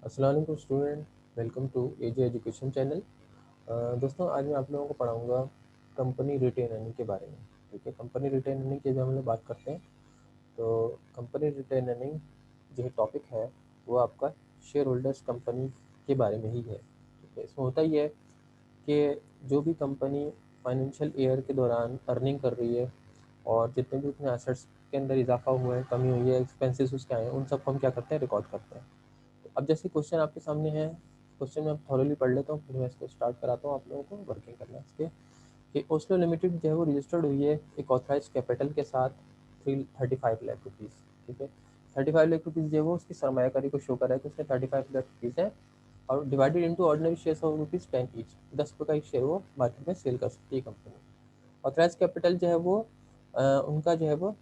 अस्सलाम वालेकुम student, welcome to AJ education channel. दोस्तों, आज मैं आप लोगों को पढ़ाऊंगा कंपनी रिटेन अर्निंग के बारे में। ठीक है, कंपनी रिटेन अर्निंग की जब हम लोग बात करते हैं तो कंपनी रिटेन अर्निंग जो टॉपिक है वो आपका शेयर होल्डर्स कंपनी के बारे में ही है। ठीक है, इसमें होता ही है कि जो भी कंपनी फाइनेंशियल ईयर के दौरान अर्निंग कर रही है और जितने भी उसमें एसेट्स के अंदर इजाफा हुआ है, कमी हुई है, एक्सपेंसेस उसके आए हैं, उन सबको हम क्या करते हैं, रिकॉर्ड करते हैं। अब जैसे क्वेश्चन आपके सामने है, क्वेश्चन में थॉरली पढ़ लेता हूँ, फिर मैं इसको स्टार्ट कराता हूँ आप लोगों को वर्किंग करना इसके। कि ओस्लो लिमिटेड जो है वो रजिस्टर्ड हुई है एक ऑथराइज कैपिटल के साथ 335 लाख रुपीज़। ठीक है, 35 लाख रुपीज़ जो है वो उसकी सरमायाकारी को शो कर रहा है कि उसमें 35 लाख रुपीज़ है और divided into ordinary share of rupees 10 each, 10 रुपये का एक शेयर वो मार्केट में सेल कर सकती है कंपनी। ऑथराइज कैपिटल जो है वो उनका जो है वो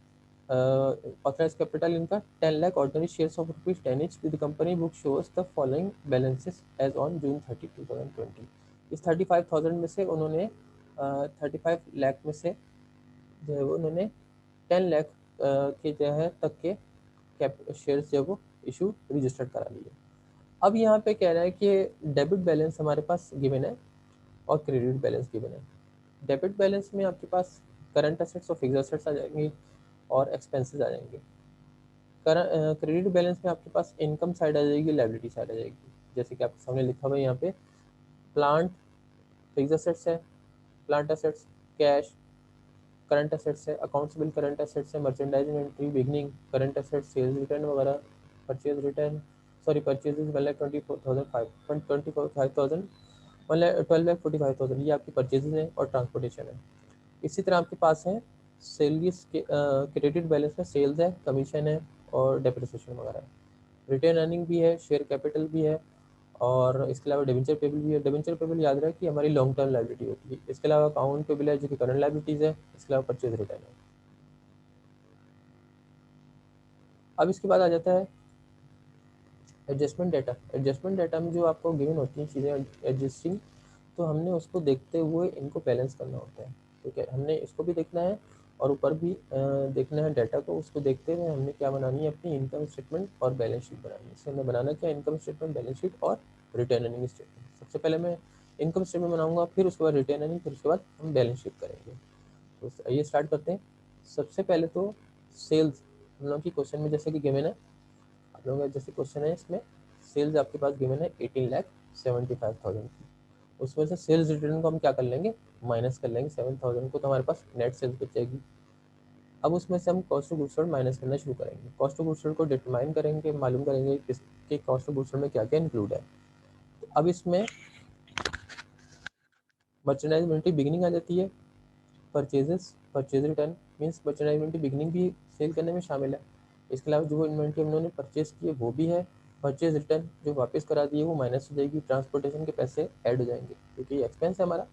ऑथराइज कैपिटल इनका 10 lakh ordinary shares of rupees 10 each with company book shows the following balances as on June 30 2020। इस 35,000 में से उन्होंने 35 लाख में से जो है वो उन्होंने 10 लाख के जो है तक के कैप शेयर्स जो है वो इशू रजिस्टर्ड करा लिए। अब यहाँ पे कह रहा है कि डेबिट बैलेंस हमारे पास गिवन है और क्रेडिट बैलेंस गिवन है। डेबिट बैलेंस में आपके पास करंट एसेट्स और फिक्स एसेट्स आ जाएंगे और एक्सपेंसेस आ जाएंगे। क्रेडिट बैलेंस में आपके पास इनकम साइड आ जाएगी, लाइबिलिटी साइड आ जाएगी। जैसे कि आपके सामने लिखा हुआ है यहाँ पे, प्लांट फिक्स एसेट्स है, plant assets, cash current assets है, अकाउंट्सबिल करंट एसेट्स है, merchandise inventory, beginning current assets, sales return वगैरह, परचेज रिटर्न, सॉरी परचेजेज 1,24,500, 12,45,000 ये आपकी परचेजेज है और ट्रांसपोर्टेशन है। इसी तरह आपके पास है सेल्स के क्रेडिट बैलेंस में सेल्स है, कमीशन है और डेप्रिसिएशन वगैरह है। रिटेन अर्निंग भी है, शेयर कैपिटल भी है और इसके अलावा डिवेंचर पेबल भी है। डिवेंचर पेबल याद रहे कि हमारी लॉन्ग टर्म लाइबिलिटी होती है। इसके अलावा अकाउंट पेबल है जो कि करंट लाइबिलिटीज़ है। इसके अलावा परचेज रिटर्न है। अब इसके बाद आ जाता है एडजस्टमेंट डाटा। एडजस्टमेंट डाटा में जो आपको गिवन होती हैं चीज़ें एडजस्टिंग, तो हमने उसको देखते हुए इनको बैलेंस करना होता है। ठीक है, हमने इसको भी देखना है और ऊपर भी देखना है डाटा को। उसको देखते हुए हमने क्या बनानी है, अपनी इनकम स्टेटमेंट और बैलेंस शीट बनानी है। इससे हमने बनाना क्या, इनकम स्टेटमेंट, बैलेंस शीट और रिटर्न अर्निंग स्टेटमेंट। सबसे पहले मैं इनकम स्टेटमेंट बनाऊंगा, फिर उसके बाद रिटर्न अर्निंग, फिर उसके बाद हम बैलेंस शीट करेंगे। तो आइए स्टार्ट करते हैं। सबसे पहले तो सेल्स हम लोग की क्वेश्चन में जैसे कि गिवन है, आप लोगों का जैसे क्वेश्चन है इसमें सेल्स आपके पास गिवन है 18,75,000 की। उसमें से सेल्स रिटर्न को हम क्या कर लेंगे, माइनस कर लेंगे 7,000 को, तो हमारे पास नेट सेल्स बचेगी। अब उसमें से हम cost of goods sold minus करना शुरू करेंगे। कॉस्ट ऑफ गुड्स सोल्ड को डिटरमाइन करेंगे, मालूम करेंगे किसके कॉस्ट ऑफ गुड्स सोल्ड में क्या क्या इंक्लूड है। तो अब इसमें मर्चेंडाइज इन्वेंटरी बिगिनिंग आ जाती है, purchases purchase return means merchandise inventory beginning भी सेल करने में शामिल है। इसके अलावा जो इन्वेंटरी हम लोगों ने परचेज की है वो भी है। परचेज रिटर्न जो वापस करा दी है वो माइनस हो जाएगी, ट्रांसपोर्टेशन के पैसे ऐड हो जाएंगे क्योंकि एक्सपेंस है हमारा,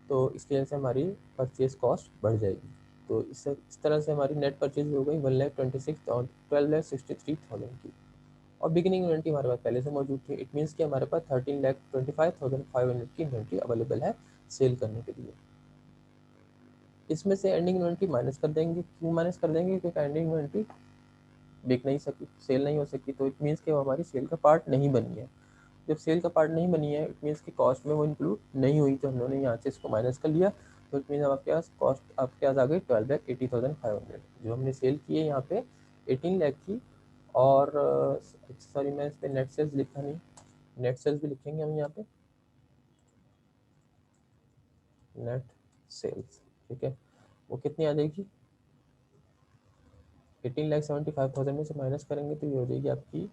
तो इसकी वजह से हमारी परचेज कॉस्ट बढ़ जाएगी। तो इस तरह से हमारी नेट परचेज हो गई 1,26,12,63,000 की। और बिगिनिंग इन्वेंट्री हमारे पास पहले से मौजूद थी। इट मीन्स कि हमारे पास 13,25,500 की इन्वेंट्री अवेलेबल है सेल करने के लिए। इसमें से एंडिंग इन्वेंट्री माइनस कर देंगे। क्यों माइनस कर देंगे, क्योंकि एंडिंग इन्वेंट्री बिक नहीं सकी, सेल नहीं हो सकी, तो इट मीन्स कि वो हमारी सेल का पार्ट नहीं बनी है। जब सेल का पार्ट नहीं बनी है इट मीन्स की कॉस्ट में वो इंक्लूड नहीं हुई, तो हम लोगों ने यहाँ से इसको माइनस कर लिया। तो इट मीन्स आपके पास कॉस्ट आपके पास आ गई 12,80,500। जो हमने सेल की है यहाँ पे 18 लाख की। और सॉरी मैं इस पर नेट सेल्स लिखा नहीं, नेट सेल्स भी लिखेंगे हम यहाँ पे, नेट सेल्स। ठीक है, वो कितनी आ जाएगी, 18,75,000 में से माइनस करेंगे तो ये हो जाएगी आपकी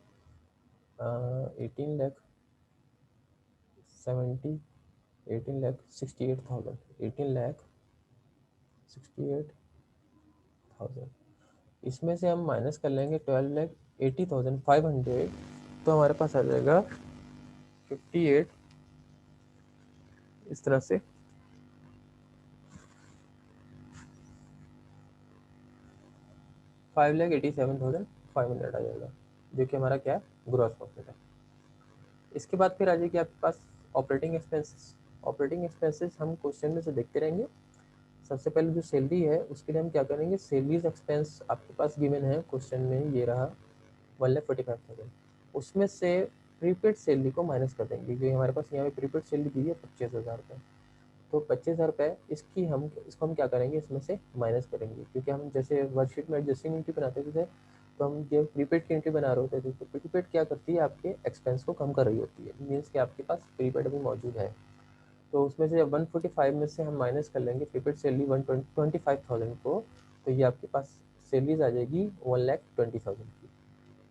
18,70 18,68,000, 18,68,000। इसमें से हम माइनस कर लेंगे 12,80,500, तो हमारे पास आ जाएगा 58, इस तरह से 5,87,500 आ जाएगा, जो कि हमारा क्या है, ग्रॉस प्रॉफिट है। इसके बाद फिर आ जाएगी आपके पास ऑपरेटिंग एक्सपेंसेस। ऑपरेटिंग एक्सपेंसेस हम क्वेश्चन में से देखते रहेंगे। सबसे पहले जो सैलरी है उसके लिए हम क्या करेंगे, सैलरीज एक्सपेंस आपके पास गिवन है क्वेश्चन में, ये रहा 1,45,000। उसमें से प्रीपेड सैलरी को माइनस कर देंगे, क्योंकि हमारे पास यहाँ पे प्रीपेड सैलरी दी है 25,000 रुपये। तो 25,000 रुपये इसको हम क्या करेंगे, इसमें से माइनस करेंगे, क्योंकि हम जैसे वर्कशीट में एडजस्टिंग एंट्री बनाते थे, तो हम जब प्रीपेड की एंट्री बना रहे होते थे, तो प्रीपेड क्या करती है, आपके एक्सपेंस को कम कर रही होती है, मीन्स कि आपके पास प्रीपेड अभी मौजूद है। तो उसमें से जब 145 में से हम माइनस कर लेंगे प्रीपेड सैलरी 125,000 को, तो ये आपके पास सैलरीज आ जाएगी 1,20,000 की।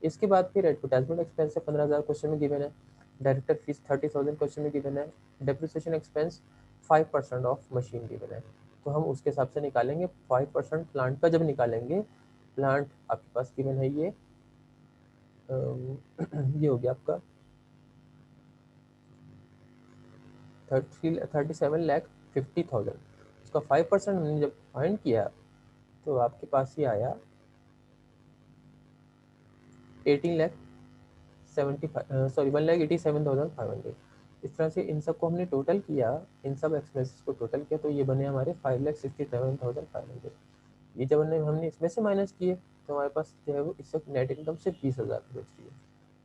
इसके बाद फिर एडवर्टाइजमेंट एक्सपेंस है 15,000 क्वेश्चन में गिवन है, डायरेक्टर फीस 30,000 क्वेश्चन में गिवन है, depreciation expense 5% of machine given है। तो हम उसके हिसाब से निकालेंगे 5% प्लांट का। जब निकालेंगे प्लांट आपके पास गिवन है ये हो गया आपका 37,50,000। उसका 5% हमने जब फाइंड किया तो आपके पास ये आया 1,87,500। इस तरह से इन सब को हमने टोटल किया, इन सब एक्सपेंसेस को टोटल किया, तो ये बने हमारे 5,67,500। ये जब हमने इसमें से माइनस किए तो हमारे पास जो है वो इस वक्त नेट इनकम से 20,000 बच रही है।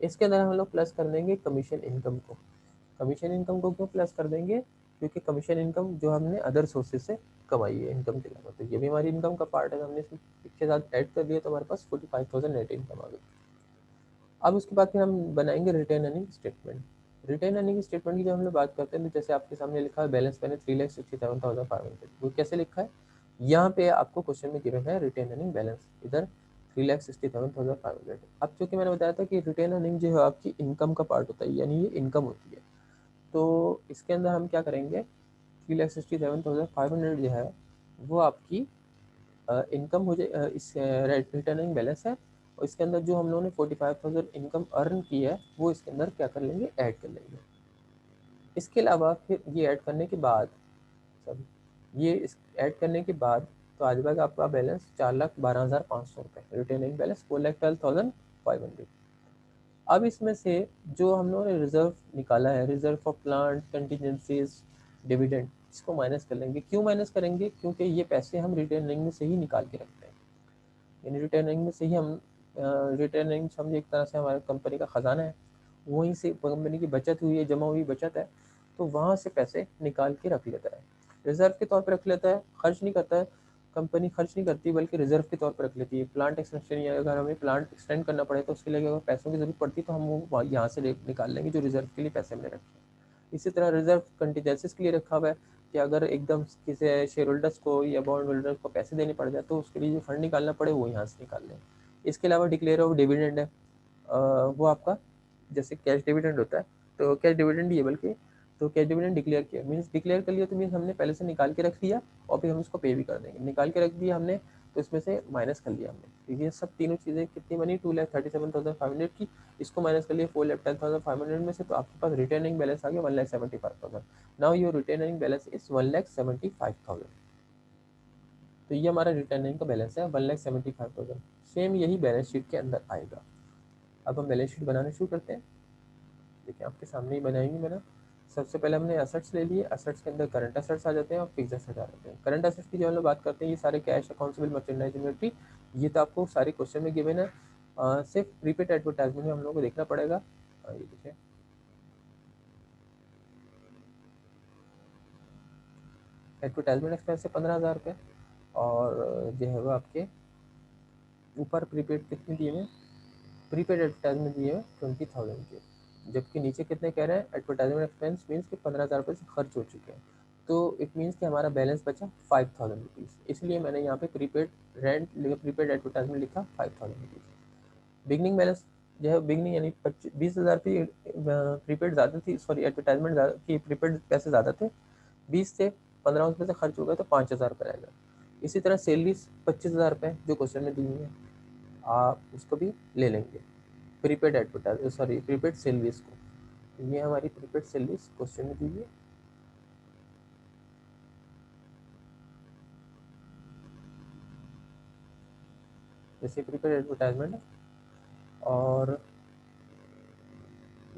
इसके अंदर हम लोग प्लस कर देंगे कमीशन इनकम को। कमीशन इनकम को क्यों प्लस कर देंगे, क्योंकि कमीशन इनकम जो हमने अदर सोर्सेज से कमाई है इनकम के अलावा, तो ये भी हमारी इनकम का पार्ट है, हमने इसके साथ ऐड कर दिया, तो हमारे पास 45,000 नेट इनकम आ गई। अब उसके बाद फिर हम बनाएंगे retain earning statement. Retain earning statement की जब हम लोग बात करते हैं, तो जैसे आपके सामने लिखा है बैलेंस मैंने 3,67,500, वो कैसे लिखा है, यहाँ पे आपको क्वेश्चन में गिवन है रिटेन अर्निंग बैलेंस, इधर 3,67,500। अब चूँकि मैंने बताया था कि रिटेन अर्निंग जो है आपकी इनकम का पार्ट होता है, यानी ये इनकम होती है, तो इसके अंदर हम क्या करेंगे, 3,67,500 जो है वो आपकी इनकम हो जाए, इस रिटेन अर्निंग बैलेंस है, और इसके अंदर जो हम लोगों ने 45,000 इनकम अर्न की है वो इसके अंदर क्या कर लेंगे, ऐड कर लेंगे। इसके अलावा फिर ये ऐड करने के बाद, सब ये इस ऐड करने के बाद तो आ जाएगा आपका बैलेंस 4,12,500 रुपये, रिटेनिंग बैलेंस 4,12,500। अब इसमें से जो हम लोगों ने रिजर्व निकाला है, reserve for plant contingencies dividend, इसको माइनस कर लेंगे। क्यों माइनस करेंगे, क्योंकि ये पैसे हम रिटेनिंग में से ही निकाल के रखते हैं, यानी रिटेनिंग में से ही हम रिटेनिंग समझे एक तरह से हमारे कंपनी का खजाना है, वहीं से कंपनी की बचत हुई है, जमा हुई बचत है, तो वहाँ से पैसे निकाल के रख लेता है, रिजर्व के तौर पर रख लेता है, खर्च नहीं करता है। कंपनी खर्च नहीं करती बल्कि रिजर्व के तौर पर रख लेती है। प्लांट एक्सटेंशन या अगर हमें प्लांट एक्सटेंड करना पड़े तो उसके लिए अगर पैसों की जरूरत पड़ती है तो हम वो यहाँ से निकाल लेंगे जो रिजर्व के लिए पैसे हमने रखे हैं। इसी तरह रिजर्व कंटीजेंसीज के लिए रखा हुआ है कि अगर एकदम किसी शेयर होल्डर्स को या बॉन्ड होल्डर्स को पैसे देने पड़ जाए तो उसके लिए जो फंड निकालना पड़े वो यहाँ से निकाल लें। इसके अलावा डिक्लेयर ऑफ डिविडेंड है, वो आपका जैसे कैश डिविडेंड होता है, तो कैश डिविडेंड ही है बल्कि, तो कैश डिविडेंड डिक्लेयर किया, मीन्स डिक्लेयर कर लिया तो मीन्स हमने पहले से निकाल के रख लिया और फिर हम उसको पे भी कर देंगे। निकाल के रख दिया हमने तो इसमें से माइनस कर लिया हमने, तो ये सब तीनों चीज़ें कितनी बनी, 2,37,500 की, इसको माइनस कर लिया 4,10,500 में से, तो आपके पास रिटेनिंग बैलेंस आ गया 1,75,000। Now your retaining balance is 1,75,000। तो ये हमारा रिटेनिंग का बैलेंस है 1,75,000। सेम यही बैलेंस शीट के अंदर आएगा। अब हम बैलेंस शीट बनाना शुरू करते हैं। देखिए आपके सामने ही बनाएंगे मैंने। सबसे पहले हमने असेट्स ले लिए, असेट्स के अंदर करंट असेट्स आ जाते हैं और फिक्स असेट्स आ जाते हैं। करंट असेट्स की जो हम लोग बात करते हैं, ये सारे कैश, अकाउंटेबल, मर्चेंडाइज, इन्वेंट्री, ये तो आपको सारे क्वेश्चन में गिवन है। सिर्फ प्रीपेड एडवर्टाइजमेंट में हम लोग को देखना पड़ेगा। ये देखिए एडवर्टाइजमेंट एक्सपेंस है 15,000 रुपये, और जो है वो आपके ऊपर प्रीपेड कितने दिए हुए, प्रीपेड एडवर्टाइजमेंट दिए हुए 20,000 के, जबकि नीचे कितने कह रहे हैं, एडवर्टाइजमेंट एक्सपेंस मीन्स कि 15,000 रुपये से खर्च हो चुके हैं, तो इट मीन्स कि हमारा बैलेंस बचा 5,000 रुपीज़, इसलिए मैंने यहाँ पे प्रीपेड रेंट प्रीपेड एडवर्टाइजमेंट लिखा 5,000 रुपीज़। बिगनिंग बैलेंस जो है, बिगनिंग यानी 20,000 की प्रीपेड ज़्यादा थी, सॉरी एडवर्टाइजमेंट की प्रीपेड पैसे ज़्यादा थे, 20 से 15 उसमें से खर्च हो गए तो 5,000 रुपये रहेगा। इसी तरह सैलरीज 25,000 रुपये जो क्वेश्चन में दी हुई है, आप उसको भी ले लेंगे prepaid advertise, sorry prepaid salaries को। ये हमारी प्रीपेड सैलरीज क्वेश्चन में दी है। जैसे प्रीपेड एडवर्टाइजमेंट है, और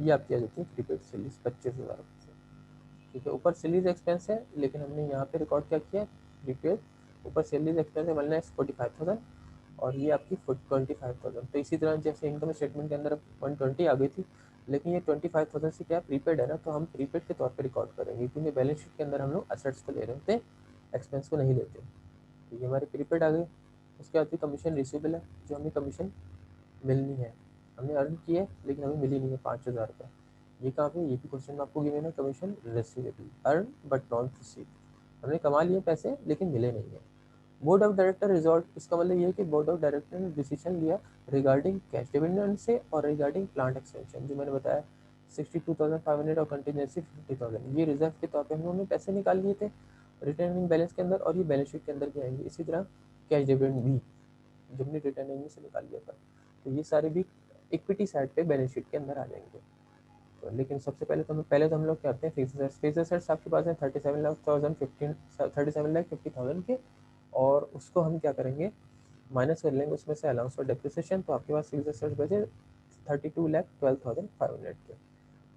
ये आपकी आ जाती है प्रीपेड सैलरीज 25,000 रुपये। ठीक है, ऊपर सैलरीज एक्सपेंस है लेकिन हमने यहाँ पे रिकॉर्ड क्या किया, प्रीपेड, ऊपर सैलरीज एक्सपेंस है 1,45,000 और ये आपकी 25,000। तो इसी तरह जैसे इनकम स्टेटमेंट के अंदर 120 आ गई थी, लेकिन ये 25,000 से क्या प्रीपेड है ना, तो हम प्रीपेड के तौर पे रिकॉर्ड करेंगे, क्योंकि बैलेंस शीट के अंदर हम लोग असेट्स को ले रहे होते हैं, एक्सपेंस को नहीं लेते। तो ये हमारे प्रीपेड आ गए। उसके बाद फिर कमीशन रिसीवेबल है, जो हमें कमीशन मिलनी है, हमने अर्न की है लेकिन हमें मिली नहीं है 5,000 रुपये। ये कहाँ पे, ये भी क्वेश्चन में आपको गिवन है, commission receivable, earn but not receive, हमने कमा लिए पैसे लेकिन मिले नहीं है। बोर्ड ऑफ डायरेक्टर रिजॉर्ट, इसका मतलब ये है कि बोर्ड ऑफ डायरेक्टर ने डिसीजन लिया रिगार्डिंग कैश डिविडेंड से और रिगार्डिंग प्लांट एक्सटेंशन, जो मैंने बताया 62,500 और कंटिजेंसी 50,000, ये रिजर्व के तौर पे हम लोगों ने पैसे निकाल लिए थे रिटर्निंग बैलेंस के अंदर, और ये बैलेंस शीट के अंदर भी आएंगे। इसी तरह कैश डिविडेंड भी जब हमने रिटर्निंग से निकाल लिया था, तो ये सारे भी इक्विटी साइड पे बैलेंस शीट के अंदर आ जाएंगे। तो लेकिन सबसे पहले तो हम लोग क्या करते हैं, फिक्स एसेट्स आपके पास है 37,50,000 के, और उसको हम क्या करेंगे, माइनस कर लेंगे उसमें से अलाउंस फॉर डेप्रिसिएशन, तो आपके पास फिक्स एसेट्स बचे 32,12,500 के।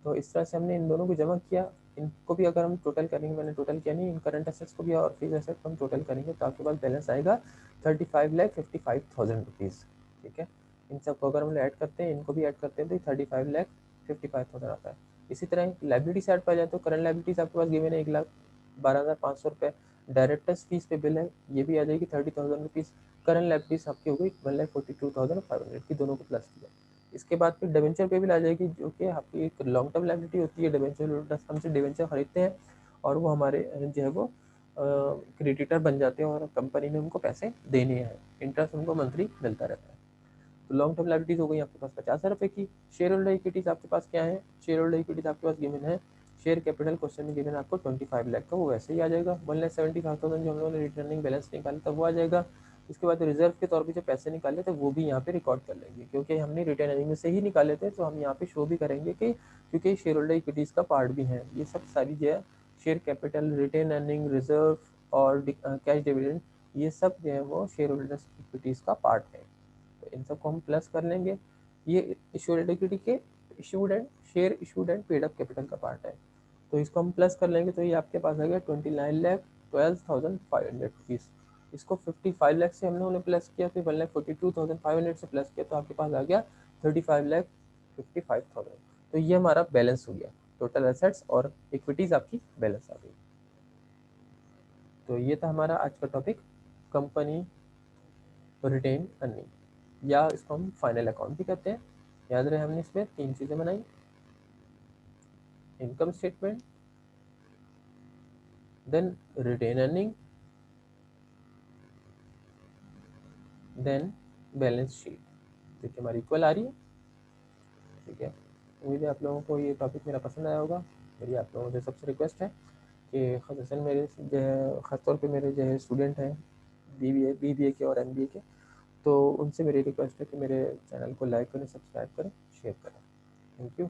तो इस तरह से हमने इन दोनों को जमा किया। इनको भी अगर हम टोटल करेंगे, मैंने टोटल किया नहीं, इन करंट एसेट्स को भी और फिक्स एसेट को हम टोटल करेंगे, तो आपके पास बैलेंस आएगा 35,55,000 रुपीज़। ठीक है, इन सबको अगर हम ऐड करते हैं, इनको भी ऐड करते हैं, तो 35,55,000 आता है। इसी तरह लाइबिलिटी साइड पर जाए तो करंट लाइबिलिटीज आपके पास गिवन है 1,12,500 रुपये। डायरेक्टर्स फीस पे बिल है, ये भी आ जाएगी 30,000 रुपीज़। करंट लाइबिलिटीज आपकी हो गई 1,42,500 की, दोनों को प्लस किया। इसके बाद फिर डिवेंचर पेबल आ जाएगी, जो कि आपकी एक लॉन्ग टर्म लाइबिलिटी होती है। डिवेंचर हमसे डिवेंचर खरीदते हैं और वो हमारे जो है वो क्रेडिटर बन जाते हैं, और कंपनी ने उनको पैसे देने हैं, इंटरेस्ट उनको मंथली मिलता रहता है। तो लॉन्ग टर्म लाइबिलिटीज हो गई आपके पास 50,000 रुपये की। शेयर होल्डर इक्विटीज आपके पास क्या है, शेयर होल्डर इक्विटीज आपके पास गिवन है, शेयर कैपिटल क्वेश्चन में गिवन आपको 25 लाख का, वो वैसे ही आ जाएगा। 1,75,000 जो हम लोगों ने रिटर्निंग बैलेंस निकाला था वो आ जाएगा। इसके बाद रिजर्व के तौर पे जो पैसे निकाले थे वो भी यहाँ पे रिकॉर्ड कर लेंगे, क्योंकि हमने रिटर्न अर्निंग से ही निकाले थे, तो हम यहाँ पे शो भी करेंगे कि क्योंकि शेयर होल्डर इक्विटीज का पार्ट भी है। ये सब सारी जो है share capital, retain earning, reserve और कैश डिविडेंड, ये सब जो है वो शेयर होल्डर इक्विटीज का पार्ट है। तो इन सबको हम प्लस कर लेंगे। ये इश्यूड इक्विटी के issued and share issued and paid up capital का पार्ट है, तो इसको हम प्लस कर लेंगे, तो ये आपके पास आ गया 29,12,500 रुपीज़। इसको 55 लाख से हम लोगों ने प्लस किया, फिर 1,42,500 से प्लस किया, तो आपके पास आ गया 35,55,000। तो ये हमारा बैलेंस हो गया, टोटल एसेट्स और इक्विटीज आपकी बैलेंस आ गई। तो ये था हमारा आज का टॉपिक, कंपनी रिटेन अर्निंग, या इसको हम फाइनल अकाउंट भी कहते हैं। याद रहे हमने इसमें 3 चीज़ें बनाई, income statement, then retain earning, then balance sheet. देखिए हमारी इक्वल आ रही है। ठीक है, उम्मीद है आप लोगों को ये टॉपिक मेरा पसंद आया होगा। मेरी आप लोगों से सबसे रिक्वेस्ट है कि ख़ासतौर मेरे जो है ख़ासतौर पे मेरे जो है स्टूडेंट हैं BBA के और MBA के, तो उनसे मेरी रिक्वेस्ट है कि मेरे चैनल को लाइक करें, सब्सक्राइब करें, शेयर करें। Thank you.